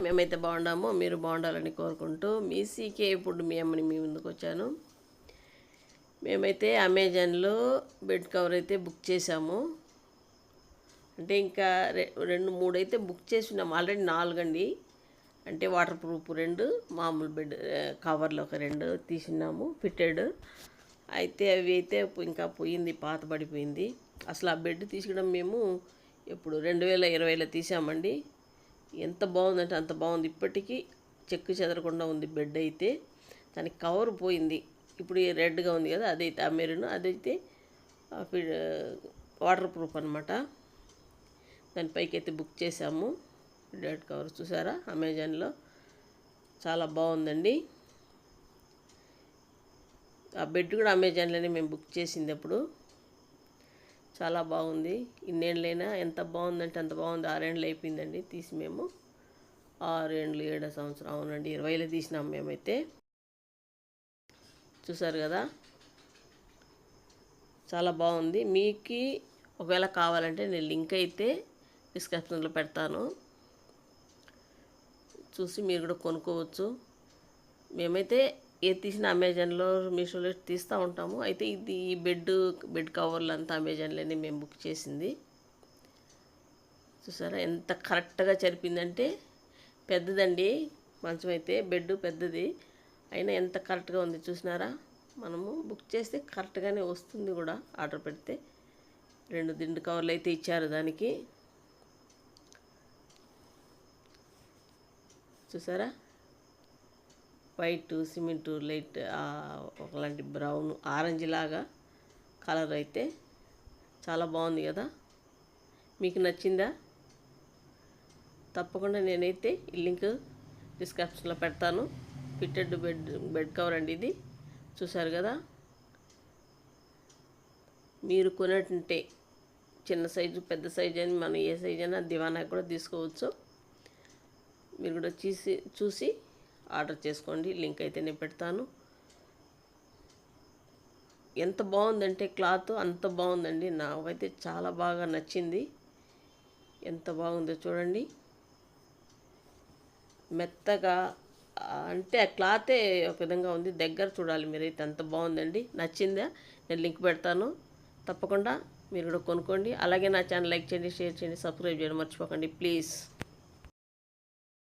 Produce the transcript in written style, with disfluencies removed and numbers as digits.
మేమైతే బాగున్నామో మీరు బాగుండాలని కోరుకుంటూ మీ సీకే ఇప్పుడు మీ అమ్మని మీ ముందుకు వచ్చాను. మేమైతే అమెజాన్లో బెడ్ కవర్ అయితే బుక్ చేసాము. అంటే ఇంకా 2-3 అయితే బుక్ చేసినాం. ఆల్రెడీ 4 అండి. అంటే వాటర్ ప్రూఫ్ 2, మామూలు బెడ్ కవర్లు ఒక 2 తీసినాము ఫిట్టెడ్. అయితే అవి అయితే ఇంకా పోయింది, పాత పడిపోయింది. అసలు ఆ బెడ్ తీసుకోవడం మేము ఇప్పుడు 2020లో తీసామండి. ఎంత బాగుందంటే అంత బాగుంది. ఇప్పటికీ చెక్కు చెదరకుండా ఉంది బెడ్ అయితే. దానికి కవర్ పోయింది. ఇప్పుడు రెడ్గా ఉంది కదా, అదైతే ఆ మెరూన్, అదైతే వాటర్ ప్రూఫ్ అనమాట. దానిపైకి అయితే బుక్ చేసాము. బెడ్ కవర్ చూసారా అమెజాన్లో, చాలా బాగుందండి. ఆ బెడ్ కూడా అమెజాన్లోనే మేము బుక్ చేసింది. అప్పుడు చాలా బాగుంది. ఇన్నేళ్ళైనా ఎంత బాగుందంటే అంత బాగుంది. 6 ఏళ్ళు అయిపోయిందండి తీసి మేము. 6 ఏళ్ళు 7 సంవత్సరం, అవునండి 20లో తీసినాం మేమైతే. చూసారు కదా, చాలా బాగుంది. మీకు ఒకవేళ కావాలంటే నేను లింక్ అయితే డిస్క్రిప్షన్లో పెడతాను, చూసి మీరు కూడా కొనుక్కోవచ్చు. మేమైతే ఏది తీసిన అమెజాన్లో, మీషోలో తీస్తూ ఉంటాము. అయితే ఇది బెడ్ కవర్లు అంతా అమెజాన్లోనే మేము బుక్ చేసింది. చూసారా ఎంత కరెక్ట్గా జరిపిందంటే. పెద్దదండి మంచం అయితే, బెడ్ పెద్దది అయినా ఎంత కరెక్ట్గా ఉంది చూసినారా. మనము బుక్ చేస్తే కరెక్ట్గానే వస్తుంది కూడా. ఆర్డర్ పెడితే 2 దిండు కవర్లు అయితే ఇచ్చారు దానికి. చూసారా, వైట్ సిమెంట్ లైట్ ఒకలాంటి బ్రౌన్ ఆరెంజ్ లాగా కలర్ అయితే చాలా బాగుంది కదా. మీకు నచ్చిందా? తప్పకుండా నేనైతే ఈ లింక్ డిస్క్రిప్షన్లో పెడతాను. ఫిట్టెడ్ బెడ్ కవర్ అండి ఇది. చూసారు కదా, మీరు కొనేటంటే చిన్న సైజు పెద్ద సైజు అని మనం ఏ సైజు అయినా దివానా కూడా తీసుకోవచ్చు. మీరు కూడా చూసి ఆర్డర్ చేసుకోండి. లింక్ అయితే నేను పెడతాను. ఎంత బాగుందంటే క్లాత్ అంత బాగుందండి. నాకైతే చాలా బాగా నచ్చింది. ఎంత బాగుందో చూడండి, మెత్తగా. అంటే ఆ క్లాతే ఒక విధంగా ఉంది. దగ్గర చూడాలి మీరైతే, అంత బాగుందండి. నచ్చిందా? నేను లింక్ పెడతాను, తప్పకుండా మీరు కూడా కొనుక్కోండి. అలాగే నా ఛానల్ లైక్ చేయండి, షేర్ చేయండి, సబ్స్క్రైబ్ చేయడం మర్చిపోకండి ప్లీజ్.